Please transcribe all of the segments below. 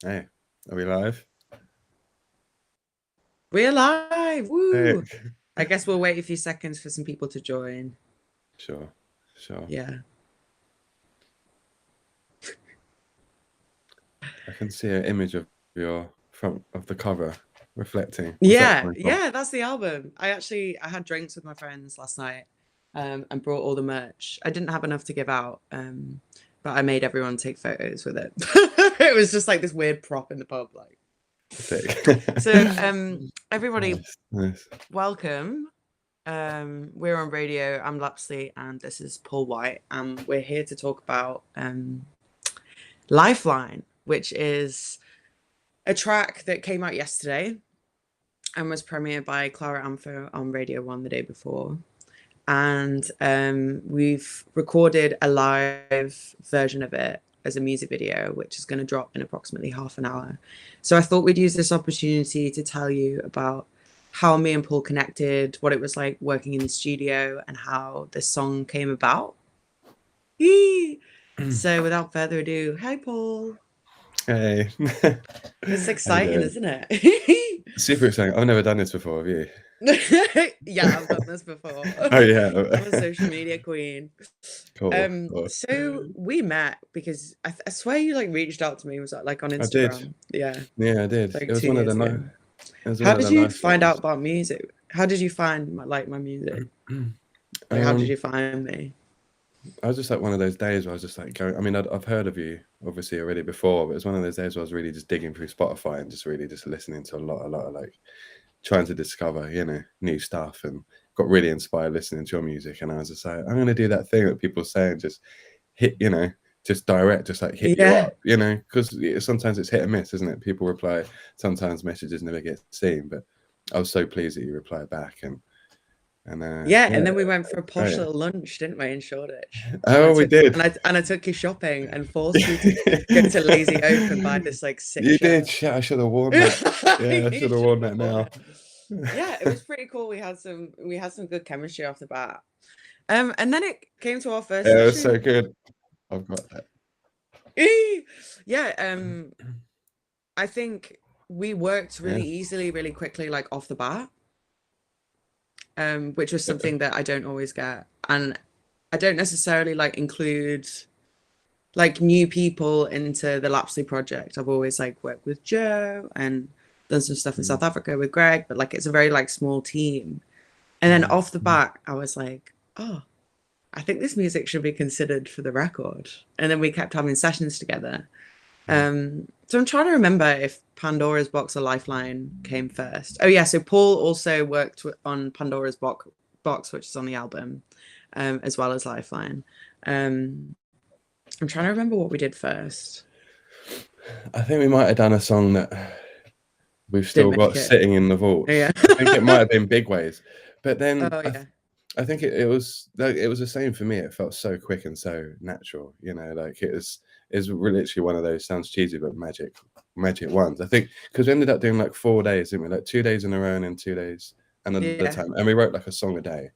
Hey, are we live? We're live. Hey. Woo! I guess we'll wait a few seconds for some people to join. Sure, sure. Yeah. I can see an image of your front of the cover reflecting. What's that Yeah, coming from? yeah, that's the album. I had drinks with my friends last night, and brought all the merch. I didn't have enough to give out, but I made everyone take photos with it. It was just like this weird prop in the pub, like. Sick. So, everybody, Nice, nice. welcome. We're on radio. I'm Låpsley, and this is Paul White, and we're here to talk about Lifeline, which is a track that came out yesterday and was premiered by Clara Amfer on Radio 1 the day before. And we've recorded a live version of it as a music video, which is going to drop in approximately half an hour. So I thought we'd use this opportunity to tell you about how me and Paul connected, what it was like working in the studio, and how this song came about. Yee! So without further ado, hi, Paul. Hey. It's How you exciting, doing? isn't it? Super exciting. I've never done this before, have you? Yeah, I've done this before. Oh yeah. I'm a social media queen. Cool, cool. So we met because I swear you like reached out to me, was that like on I did. Instagram? Yeah, Yeah, I did. like It was two one of the years ago. it was one How of did the you nice find out ones. about music? How did you find my music? Like, how did Um, you find me? I was just like one of those days where I was just like going. I mean, I've heard of you obviously already before, but it was one of those days where I was really just digging through Spotify and just really just listening to a lot of like trying to discover, new stuff, and got really inspired listening to your music. And I was just like, I'm gonna do that thing that people say and just hit, just direct, just like hit you Yeah, up, because sometimes it's hit and miss, isn't it? People reply, sometimes messages never get seen, but I was so pleased that you replied back and yeah. yeah, And then we went for a posh great. little lunch, didn't we, in Shoreditch? And I Oh, we took did. and I took you shopping and forced you to go to Lazy Oak and buy this like sick You did. shirt. Shit, I should have worn that. Yeah, I You should have should worn have that worn now. it. Yeah, it was pretty cool. We had some good chemistry off the bat. And then it came to our first Yeah, it was so session. good. I've got that. Yeah, I think we worked Yeah. really easily, really quickly, like off the bat. Which was something that I don't always get. And I don't necessarily like include like new people into the Lapsley project. I've always like worked with Joe and done some stuff in Mm, South Africa with Greg, but like it's a very like small team. And then mm, off the mm. bat, I was like, oh, I think this music should be considered for the record. And then we kept having sessions together. So I'm trying to remember if Pandora's Box or Lifeline came first. Oh yeah, so Paul also worked on Box, which is on the album, as well as Lifeline. Um, I'm trying to remember what we did first. I think we might have done a song that we've still Didn't make got it. sitting in the Oh, yeah. vaults. I think it might have been Big Ways, but then Oh yeah. I think it was like it was the same for me. It felt so quick and so natural, like it's literally one of those, sounds cheesy but magic ones. I think because we ended up doing like 4 days, didn't we? Like 2 days in a row and then 2 days another Yeah. time, and we wrote like a song a day,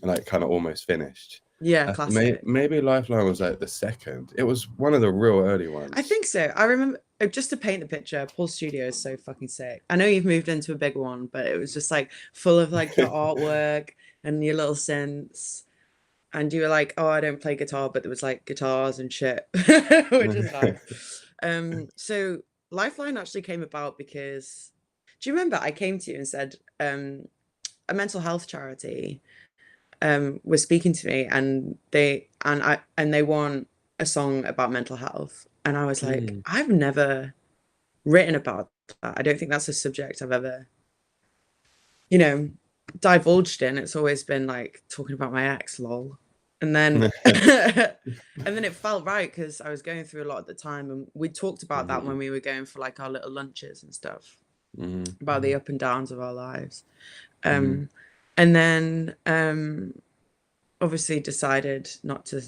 and like kind of almost finished. Yeah, classic. Maybe Lifeline was like the second. It was one of the real early I ones. think so. I remember just to paint the picture, Paul's studio is so fucking sick. I know you've moved into a big one, but it was just like full of like your artwork and your little synths. And you were like, oh, I don't play guitar, but there was like guitars and shit, which is nice. So Lifeline actually came about because do you remember I came to you and said, a mental health charity was speaking to me and they want a song about mental health. And I was like, Mm. I've never written about that. I don't think that's a subject I've ever, you know, divulged in. It's always been like talking about my ex, lol. And then and then it felt right because I was going through a lot at the time and we talked about that when Mhm, we were going for like our little lunches and stuff mhm, about the up and downs of our lives. mhm. Um and then obviously decided not to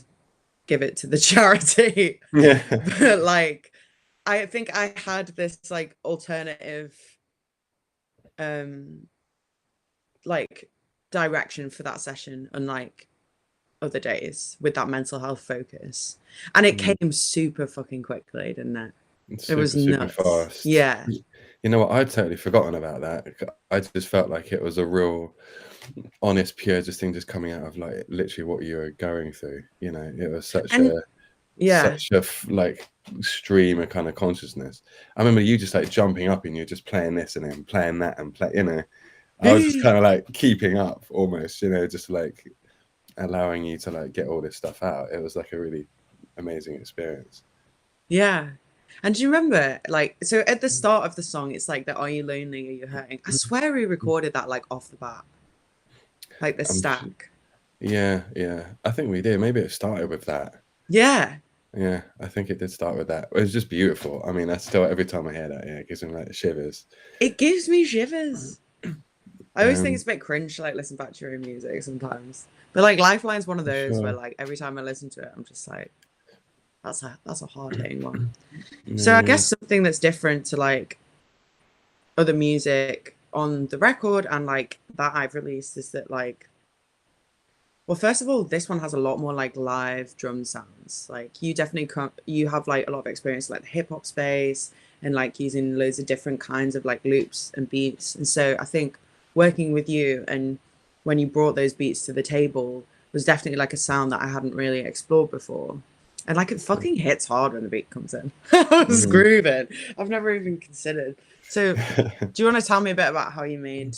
give it to the charity. Yeah. But like I think I had this like alternative um like direction for that session, unlike other days with that mental health focus. And it Mm. came super fucking quickly, didn't it? It's It was super nuts. fast. Yeah. You know what? I'd totally forgotten about that. I just felt like it was a real honest, pure just thing just coming out of like literally what you were going through. You know, it was And yeah. such a like stream of kind of consciousness. I remember you just like jumping up and you're just playing this and then playing that and play, you know. I was just kind of like keeping up almost, you know, just like allowing you to like get all this stuff out. It was like a really amazing experience. Yeah. And do you remember, like, so at the start of the song, it's like the "Are you lonely? Are you hurting?" I swear we recorded that like off the bat, like the stack. Yeah, yeah. I think we did. Maybe it started with that. Yeah. Yeah, I think it did start with that. It was just beautiful. I mean, I still every time I hear that, yeah, it gives me like shivers. It gives me shivers. I always think Um, it's a bit cringe to like listen back to your own music sometimes. But like Lifeline's one of those where sure. like every time I listen to it, I'm just like, that's a hard hitting one. So I Yeah. guess something that's different to like other music on the record and like that I've released is that like, well, first of all, this one has a lot more like live drum sounds. Like you definitely you have like a lot of experience like the hip hop space and like using loads of different kinds of like loops and beats. And so I think working with you and when you brought those beats to the table was definitely like a sound that I hadn't really explored before. And like it fucking hits hard when the beat comes in. I was Mhm. grooving. I've never even considered. So do you want to tell me a bit about how you made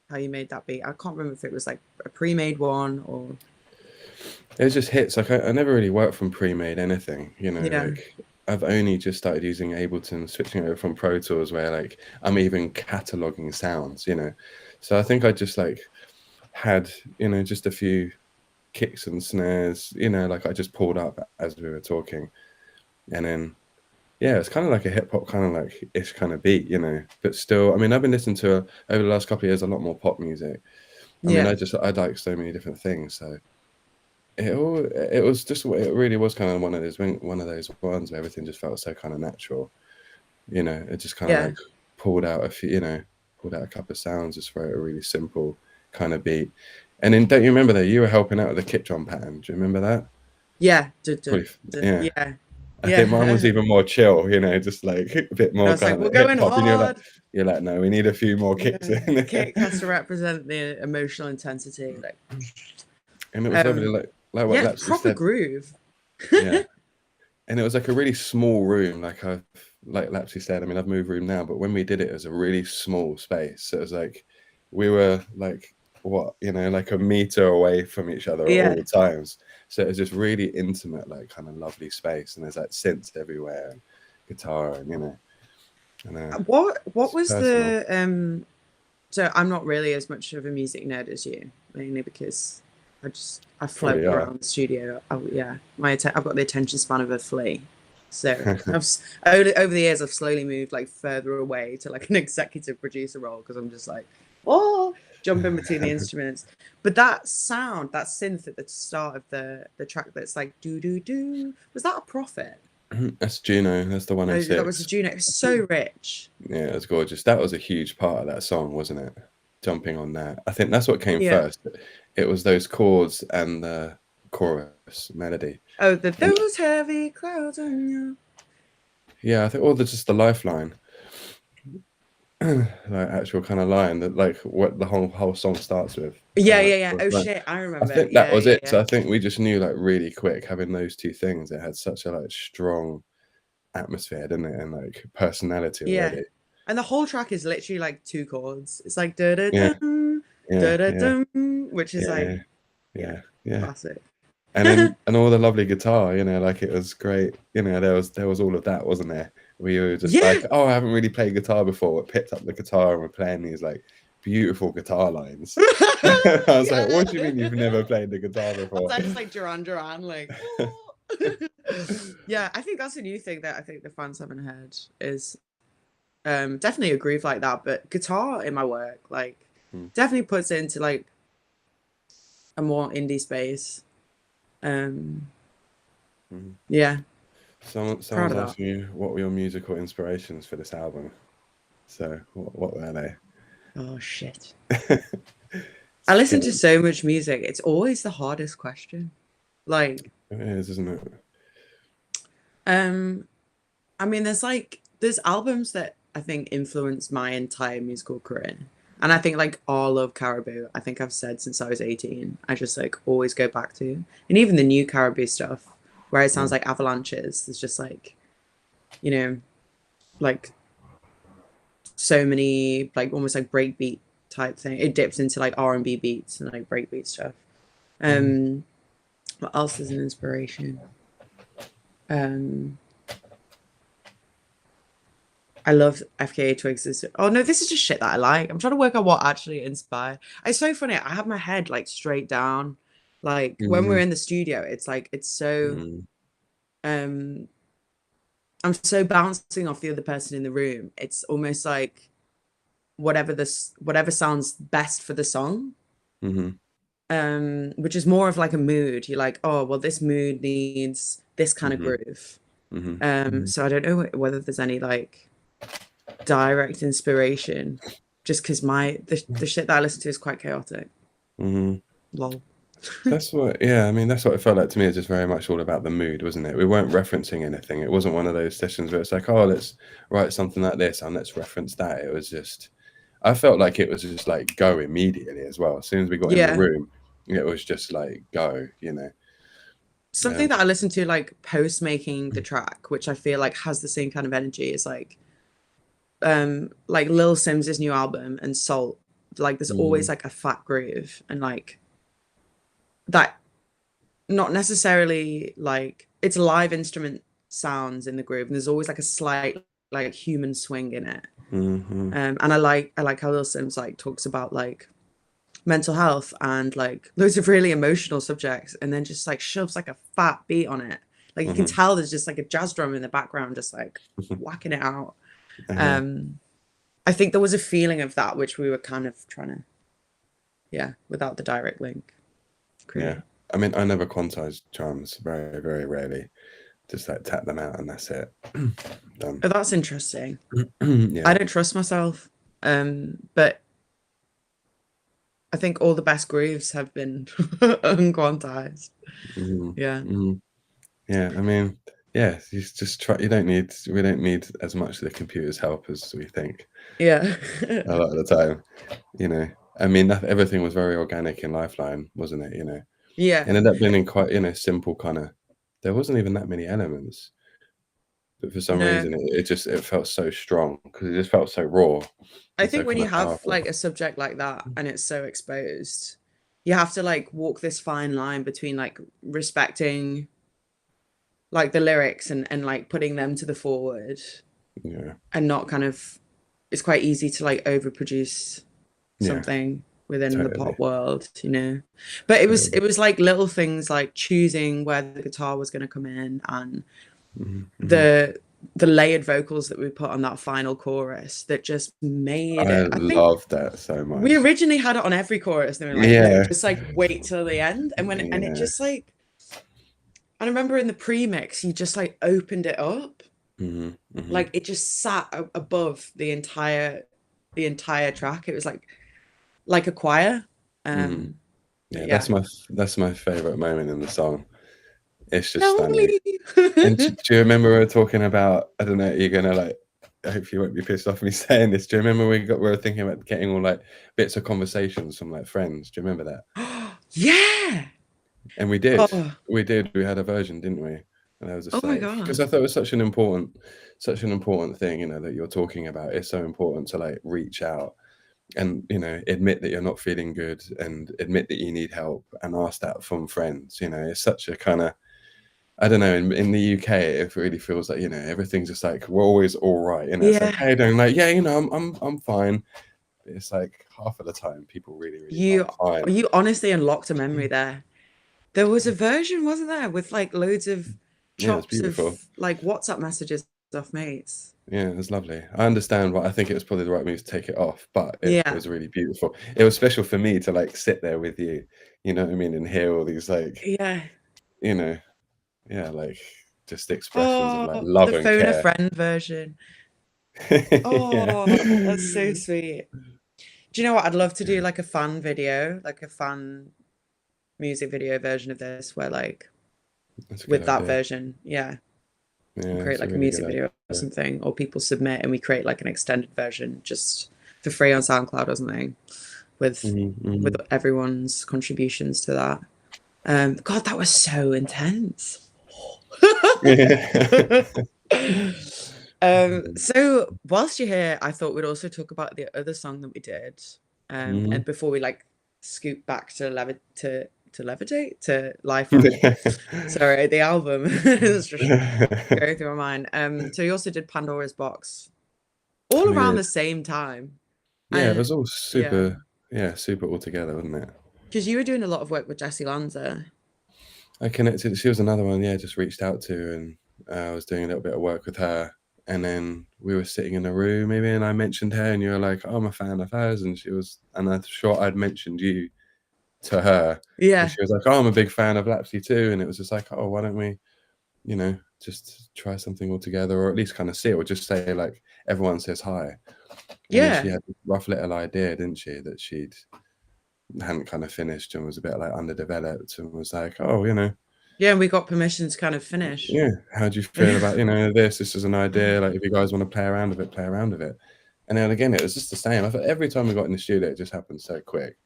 that beat? I can't remember if it was like a pre-made one or It was just hits. Like I never really worked from pre-made anything, you know, yeah. like I've only just started using Ableton, switching over from Pro Tools where like I'm even cataloging sounds, you know. So I think I just like had, you know, just a few kicks and snares, you know, like I just pulled up as we were talking. And then yeah, it's kind of like a hip hop kind of like ish kind of beat, you know. But still, I mean, I've been listening to over the last couple of years a lot more pop music. I mean, Yeah. I like so many different things. So it was just it really was kind of one of those ones where everything just felt so kind of natural. You know, it just kind of Yeah. like pulled out a few, you know, pulled out a couple of sounds, just wrote a really simple kind of beat. And then don't you remember that you were helping out with the kick drum pattern? Do you remember that? Yeah. Probably, yeah. Yeah. I think mine was Yeah. even more chill, you know, just like a bit I more was kind like, of we're like hip going hop, and hard. you're like, no, we need a few more kicks Yeah. in. Kick has to represent the emotional intensity. Like And it was lovely, like what yeah, Lapsley proper said, groove. yeah. And it was like a really small room, like Lapsy said. I mean, I've moved room now, but when we did it, it was a really small space. So it was like we were like what, you know, like a meter away from each other at Yeah. all times. So it was just really intimate, like kind of lovely space. And there's like synths everywhere and guitar and you know, and What it's was personal. the so I'm not really as much of a music nerd as you, mainly because I float Probably are. around the studio. Oh yeah, I've got the attention span of a flea. So Yeah, over the years I've slowly moved like further away to like an executive producer role because I'm just like oh jumping between the instruments. But that sound, that synth at the start of the track that's like do do do, was that a Prophet? that's Juno. That's the Oh, that was a 106. Juno. It was so rich. Yeah, it was gorgeous. That was a huge part of that song, wasn't it? Jumping on that. I think that's what came Yeah. first. It was those chords and the chorus melody. Oh, And those heavy clouds on you. yeah, I think all the just the lifeline, like actual kind of line that like what the whole song starts with. Yeah, Kind of yeah, like yeah. Oh shit, I I remember. think that Yeah, was yeah, it. yeah. So I think we just knew like really quick having those two things. It had such a like strong atmosphere, didn't it? And like personality Yeah. already. And the whole track is literally like two chords. It's like da da Yeah, dum, da yeah, da yeah, dum, which is yeah, like, yeah, yeah, yeah, yeah. classic. And all the lovely guitar, you know, like it was great. You know, there was all of that, wasn't there? We were just Yeah. like, oh, I haven't really played guitar before. We picked up the guitar and we're playing these like beautiful guitar lines. I was like, what do you mean you've Yeah. never played the guitar before? I just like Duran Duran, like, oh. Yeah, I think that's a new thing that I think the fans haven't heard is definitely a groove like that, but guitar in my work, like Hmm. definitely puts it into like a more indie space. Um, Hmm. yeah, proud Someone's of that. asking you what were your musical inspirations for this album. So what were they? Oh shit. I Just listen get to it. so much music. It's always the hardest question. Like, It is, isn't it? um, I mean, there's albums that I think influenced my entire musical career. And I think like all of Caribou, I think I've said since I was 18, I just like always go back to. And even the new Caribou stuff, where it sounds Mm, like avalanches, it's just like, you know, like so many like almost like breakbeat type thing. It dips into like R&B beats and like breakbeat stuff. mhm, Um, what else is an inspiration? Um, I love FKA Twigs. Oh no, this is just shit that I like. I'm trying to work out what actually inspired. It's so funny. I have my head like straight down. Like when we're mhm, in the studio, it's like it's so mhm, um I'm so bouncing off the other person in the room. It's almost like whatever sounds best for the song. mhm, Which is more of like a mood. You're like, oh well, this mood needs this kind of mhm, groove. mhm, mhm, So I don't know whether there's any like direct inspiration, just because the shit that I listen to is quite chaotic. mhm. Lol. That's what, yeah, I mean, that's what it felt like to me. It's just very much all about the mood, wasn't it? We weren't referencing anything. It wasn't one of those sessions where it's like, oh, let's write something like this and let's reference that. It was just, I felt like it was just like go immediately as well. As soon as we got in the Yeah. room, it was just like go, you know. Something Um, that I listen to like post making the track, which I feel like has the same kind of energy, is like Lil Sims's new album and Salt. Like there's always mm, like a fat groove and like that, not necessarily like it's live instrument sounds in the groove, and there's always like a slight like human swing in it. mhm, And I like how Lil Sims like talks about like mental health and like loads of really emotional subjects, and then just like shoves like a fat beat on it. Like you can mhm, tell there's just like a jazz drum in the background, just like mhm, whacking it out. uh-huh, Um, I think there was a feeling of that which we were kind of trying to, yeah, without the direct link, yeah. create. I mean, I never quantize drums, very, very rarely. Just like tap them out and that's it. Done. Oh, that's interesting. I Yeah. don't trust myself. But I think all the best grooves have been unquantized. Mhm, Yeah. mhm. Yeah, I mean, yeah, you just try. We don't need as much of the computer's help as we think Yeah. a lot of the time, you know. I mean, everything was very organic in Lifeline, wasn't it? You know, Yeah. it ended up being in quite, simple kind of. There wasn't even that many elements, but for some No. reason, it felt so strong because it just felt so raw I and so think when kind you of have powerful. like a subject like that and it's so exposed, you have to like walk this fine line between like respecting like the lyrics and like putting them to the forward Yeah, and not kind of, it's quite easy to like overproduce yeah, something within the totally, pop world, you know. But it totally. was like little things like choosing where the guitar was going to come in, and Mhm, mhm. the the layered vocals that we put on that final chorus that just made I it. I think love that so we much. originally had it on every chorus. They were like, no, Yeah, just like wait till the end. And it yeah. just like, I remember in the pre-mix, you just like opened it up. Mhm, mhm. Like it just sat above the entire track. It was like a choir. Mm. But Yeah, yeah. that's my favorite moment in the song. It's just Don't stunning. And leave. do you remember we were talking about, I don't know, you're gonna like, I hope you won't be pissed off me saying this. Do you remember we were thinking about getting all like bits of conversations from like friends? Do you remember that? Yeah. And we did. Oh, We did. We had a version, didn't we? And I was oh just my like, because I God. thought it was such an important thing, that you're talking about. It's so important to like reach out and admit that you're not feeling good and admit that you need help and ask that from friends. It's such a kind of, I don't know, in the UK it really feels like everything's just like we're always all right, it's like, Yeah. hey, doing like, yeah, I'm fine. But it's like half of the time people really really You aren't fine. you honestly unlocked a memory there. There was a version, wasn't there, with like loads of Yeah, it's chops of beautiful. like WhatsApp messages off mates. Yeah, it was lovely. I understand why. I think it was probably the right move to take it off, but it Yeah. was really beautiful. It was special for me to like sit there with you, you know what I mean, and hear all these like, Yeah. you know yeah, like just expressions of like Oh, love the and phone a care. friend version. Yeah. Oh, that's so sweet. Do you know what? I'd love to do like a fan video, like a fan music video version of this where like That's a good with that idea. version. Yeah. Yeah, and create it's a like a really good music video or idea. something, or people submit and we create like an extended version just for free on SoundCloud or something with Mm-hmm. everyone's contributions to that. God, that was so intense. So whilst you're here, I thought we'd also talk about the other song that we did. Mm-hmm. And before we like scoot back to Levitate to Lifeline. Sorry, the album is just going through my mind. So you also did Pandora's Box all We around did. the same time. Yeah, it And was all yeah, super, yeah, super all together, wasn't it? because you were doing a lot of work with Jessie Lanza. I connected. She was another one. Yeah, just reached out to, and I was doing a little bit of work with her. And then we were sitting in a room, maybe, and I mentioned her, and you were like, "Oh, I'm a fan of hers," and she was, and I'm sure I'd mentioned you to her, and Yeah. she was like, "Oh, I'm a big fan of Lapsley too," and it was just like, "Oh, why don't we, just try something all together, or at least kind of see it, or just say like everyone says hi." And then she Yeah. had this rough little idea, didn't she, that she'd hadn't kind of finished and was a bit like underdeveloped, and was like, "Oh, Yeah, and we got permission to kind of finish. yeah, how do you feel about this is an idea, like if you guys want to play around with it, play around with it." And then again, it was just the same. I thought every time we got in the studio, it just happened so quick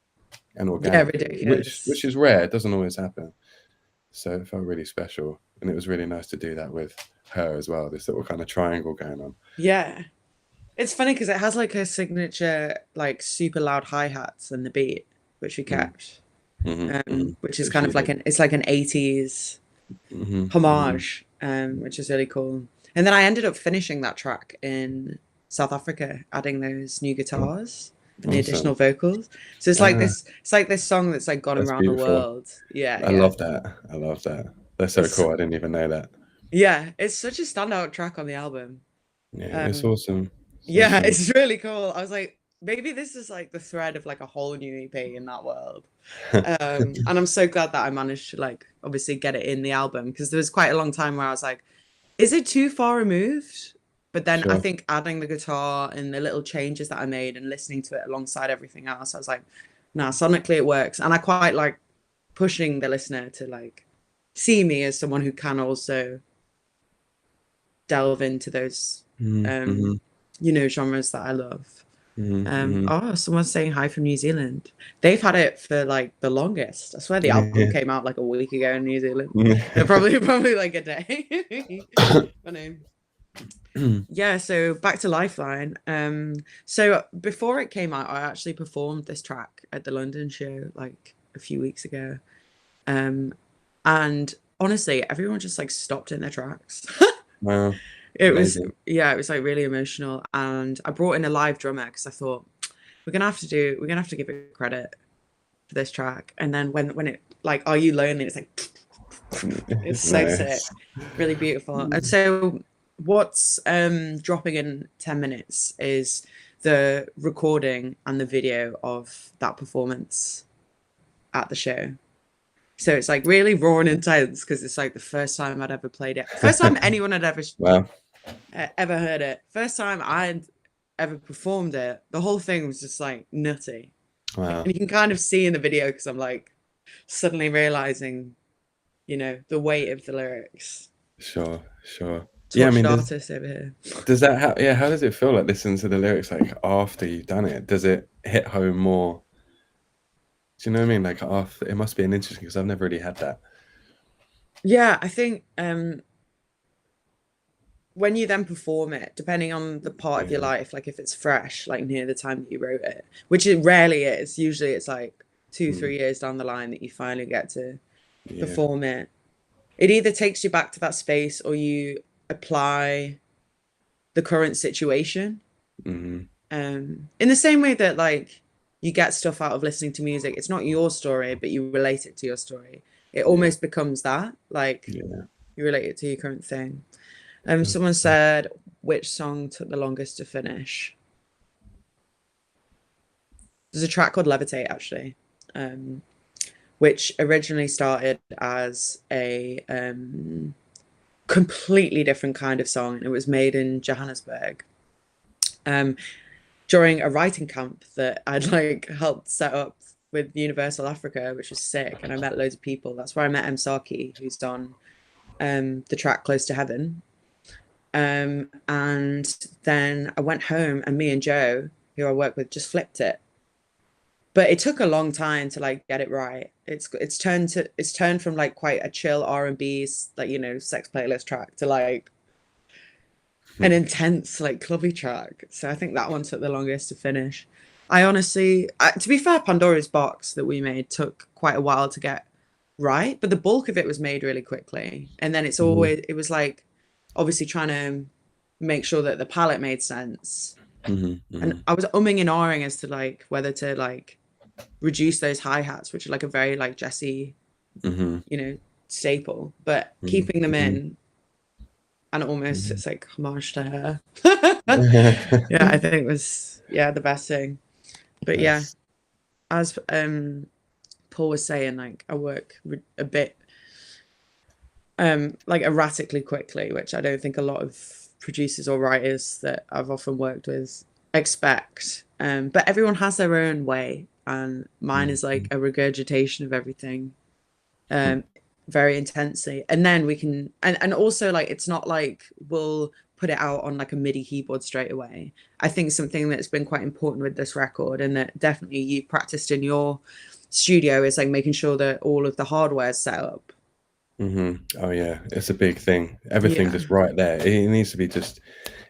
and Yeah, organically, which ridiculous. is rare. It doesn't always happen. So it felt really special, and it was really nice to do that with her as well. This little kind of triangle going on. Yeah. It's funny because it has like a signature, like super loud hi-hats and the beat, which we Mm. kept. Mm-hmm, Which is which kind you of like did. it's like an 80s Mm-hmm, mm-hmm. homage, which is really cool. And then I ended up finishing that track in South Africa, adding those new guitars and the Awesome. additional vocals. So it's like this song that's like gone That's around the beautiful. world. Yeah, I yeah. love that. I love that. That's so It's cool. I didn't even know that. yeah, it's such a standout track on the album. Yeah, it's Um, awesome. It's yeah, awesome. it's really cool. I was like, maybe this is like the thread of like a whole new EP in that world. And I'm so glad that I managed to like obviously get it in the album because there was quite a long time where I was like, is it too far removed? But then I Sure. think adding the guitar and the little changes that I made and listening to it alongside everything else, I was like, nah, sonically it works. And I quite like pushing the listener to like see me as someone who can also delve into those Mm-hmm, genres that I love. mm-hmm. Oh, someone's saying hi from New Zealand. They've had it for like the longest. I swear the album Yeah. came out like a week ago in New Zealand. Yeah. Probably like a day. Funny. Yeah, so back to Lifeline. So before it came out, I actually performed this track at the London show like a few weeks ago. And honestly, everyone just like stopped in their tracks. Wow. It was, Amazing. yeah, it was like really emotional. And I brought in a live drummer because I thought we're gonna have to give it credit for this track. And then when it like, Are You Lonely? It's like it's so sick, Nice. really beautiful. And so what's dropping in 10 minutes is the recording and the video of that performance at the show. So it's like really raw and intense because it's like the first time I'd ever played it. First time anyone had Wow. ever heard it. First time I'd ever performed it. The whole thing was just like nutty. And Wow. you can kind of see in the video because I'm like suddenly realizing, the weight of the lyrics. Sure. Sure. Yeah, I Tortured mean, artist over here. how does it feel like listening to the lyrics like after you've done it? Does it hit home more? Do you know what I mean? Like after, it must be an interesting because I've never really had that. Yeah, I think when you then perform it, depending on the part of your Yeah. life, like if it's fresh, like near the time that you wrote it, which it rarely is. Usually it's like 2-3 years down the line that you finally get to Yeah. perform it. It either takes you back to that space or you apply the current situation. Mm-hmm. In the same way that like you get stuff out of listening to music, it's not your story, but you relate it to your story. It almost becomes that, like Yeah. you relate it to your current thing. Someone said, which song took the longest to finish? There's a track called Levitate, actually, which originally started as a completely different kind of song. And it was made in Johannesburg during a writing camp that I'd like helped set up with Universal Africa, which was sick. And I met loads of people. That's where I met M. Saki, who's on the track Close to Heaven. And then I went home and me and Joe, who I work with, just flipped it. But it took a long time to like get it right. It's turned from like quite a chill R&B, like, you know, Sex Playlist track to like an intense like clubby track. So I think that one took the longest to finish. I honestly, to be fair, Pandora's Box that we made took quite a while to get right, but the bulk of it was made really quickly. And then it was like obviously trying to make sure that the palette made sense. And I was umming and ahhing as to like whether to like reduce those hi-hats, which are like a very like Jessie, you know, staple, but keeping them in, and almost it's like homage to her. Yeah, I think it was the best thing. But yeah, Nice. as Paul was saying, like I work a bit like erratically quickly, which I don't think a lot of producers or writers that I've often worked with expect. But everyone has their own way, and mine is like a regurgitation of everything very intensely. And then we can and also like it's not like we'll put it out on like a MIDI keyboard straight away. I think something that's been quite important with this record, and that definitely you practiced in your studio, is like making sure that all of the hardware is set up. Oh yeah, it's a big thing. Everything Yeah. just right there. It needs to be just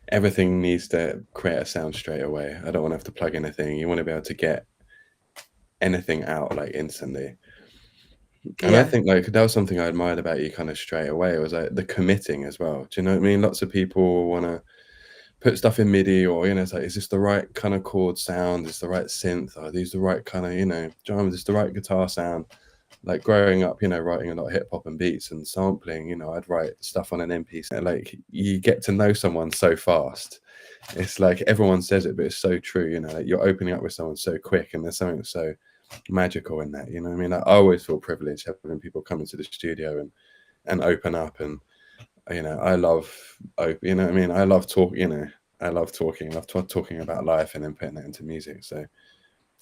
everything needs to create a sound straight away. I don't want to have to plug anything. You want to be able to get anything out like instantly. And I Yeah. think like that was something I admired about you kind of straight away. It was like the committing as well. Do you know what I mean? Lots of people want to put stuff in MIDI, or you know, it's like, is this the right kind of chord sound? Is the right synth? Are these the right kind of, you know, drums? Is the right guitar sound? Like growing up, you know, writing a lot of hip hop and beats and sampling, you know, I'd write stuff on an MP3. Like you get to know someone so fast. It's like everyone says it, but it's so true, you know, like you're opening up with someone so quick, and there's something so magical in that, you know what I mean? Like, I always feel privileged having people come into the studio and open up, and you know, I love, you know what I mean? I love talk, you know, I love talking, I love talking about life and then putting that into music. So,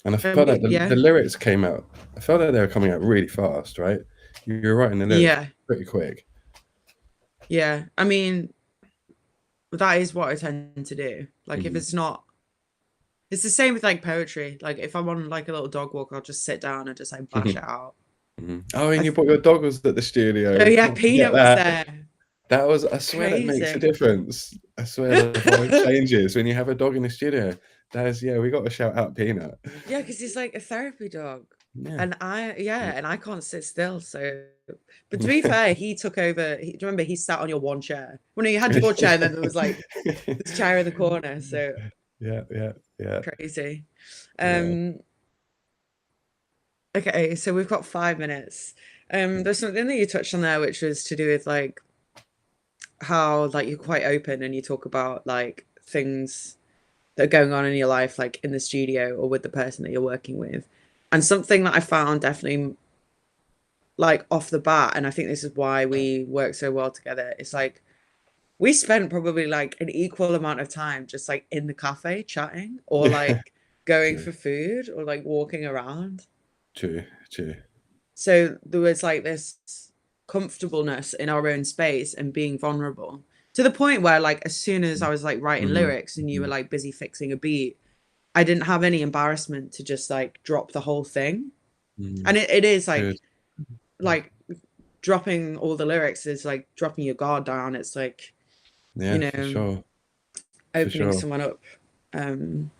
and I felt like the Yeah. lyrics came out, I felt like they were coming out really fast, right? You were writing the lyrics Yeah. pretty quick. Yeah. I mean, that is what I tend to do. Like if Mm-hmm. it's not, it's the same with like poetry. Like if I'm on like a little dog walk, I'll just sit down and just like bash it out. Oh, and I you th brought your dog was at the Oh studio. yeah, Can't forget Peanut was that. there. That was, I swear that makes a Crazy. difference. I swear the vibe changes when you have a dog in the studio. That is, yeah, we got to shout out Peanut. Yeah, because he's like a therapy dog. Yeah. And I can't sit still. So, but to be fair, he took over. Do you remember he sat on your one chair? Well, no, you had your chair, and then there was like this chair in the corner. So Yeah, yeah, yeah, crazy. yeah. Um, okay, so we've got 5 minutes. There's something that you touched on there, which was to do with like how like you're quite open and you talk about like things that are going on in your life, like in the studio or with the person that you're working with. And something that I found definitely like off the bat, and I think this is why we work so well together, is like we spent probably like an equal amount of time just like in the cafe chatting or like going True, for food or like walking around. true, true. So there was like this comfortableness in our own space and being vulnerable to the point where like as soon as I was like writing Mhm, lyrics and you were mhm, like busy fixing a beat, I didn't have any embarrassment to just like drop the whole thing. mhm. And it is Good. like dropping all the lyrics is like dropping your guard down. It's like, you Yeah, for know, sure, for opening sure. someone up. Um,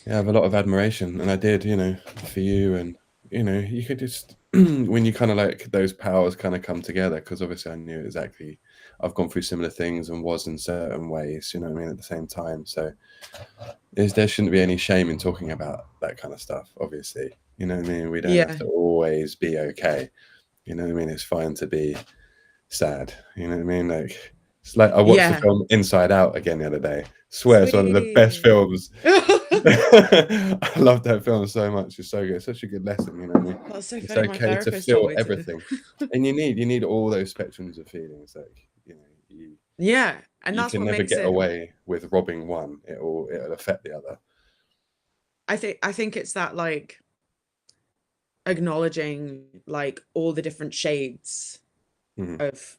Yeah, I have a lot of admiration, and I did, you know, for you, and you know, you could just when you kind of like those powers kind of come together, because obviously I knew exactly. I've gone through similar things and was in certain ways, you know what I mean, at the same time. So there shouldn't be any shame in talking about that kind of stuff, obviously. You know what I mean? We don't have yeah. to always be okay. You know what I mean? It's fine to be sad. You know what I mean? Like it's like I watched the Yeah. film Inside Out again the other day. Swear it's one of the best Sweet. films. I love that film so much. It's so good. It's such a good lesson, you know what I mean? That's so It's funny. My okay to therapist told feel me to. everything. And you need all those spectrums of feelings. Like, you know, Yeah. And you that's can what never makes get it, away with robbing one. It'll affect the other. I think it's that like acknowledging like all the different shades Mhm. of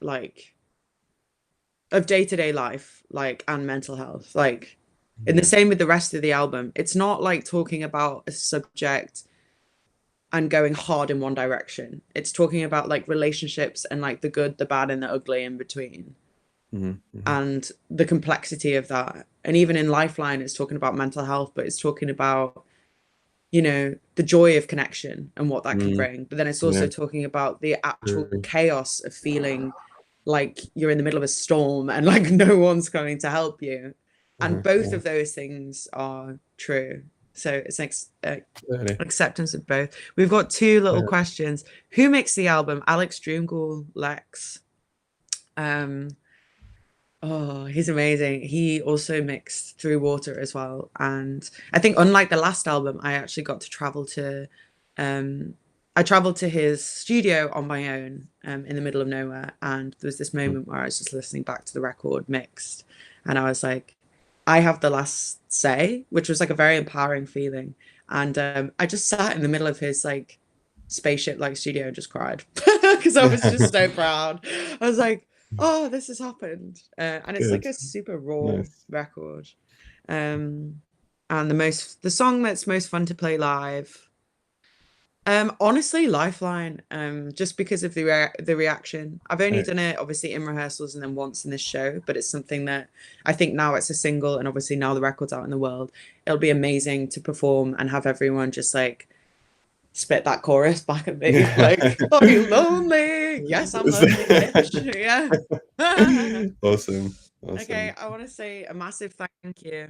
like of day-to-day life, like, and mental health. Like, in the same with the rest of the album, it's not like talking about a subject and going hard in one direction. It's talking about like relationships and like the good, the bad, and the ugly in between, and the complexity of that. And even in Lifeline, it's talking about mental health, but it's talking about, you know, the joy of connection and what that can bring. But then it's also talking about the actual chaos of feeling like you're in the middle of a storm and like no one's going to help you. And both of those things are true. So it's an acceptance of both. We've got two little questions. Who mixed the album? Alex Dreamgall, Lex. Oh, he's amazing. He also mixed Through Water as well. And I think unlike the last album, I actually got to travel to I traveled to his studio on my own in the middle of nowhere. And there was this moment where I was just listening back to the record mixed. And I was like, I have the last say, which was like a very empowering feeling. And I just sat in the middle of his like spaceship like studio and just cried because I was just so proud. I was like, oh, this has happened. And it's like a super raw record. And the song that's most fun to play live, honestly, Lifeline, just because of the reaction. I've only done it obviously in rehearsals and then once in this show, but it's something that I think now it's a single, and obviously now the record's out in the world, it'll be amazing to perform and have everyone just like spit that chorus back at me, like, "Are you lonely? Yes, I'm lonely, bitch." Yeah. Awesome. Okay, I want to say a massive thank you.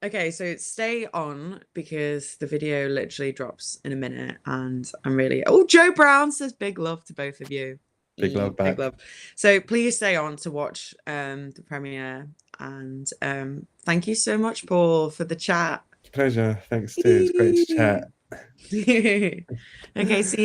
Okay, so stay on because the video literally drops in a minute, and I'm really. Oh, Joe Brown says big love to both of you. Big love back. Big love. So please stay on to watch the premiere, and thank you so much, Paul, for the chat. Pleasure. Thanks too. It's great to chat. Okay, see you.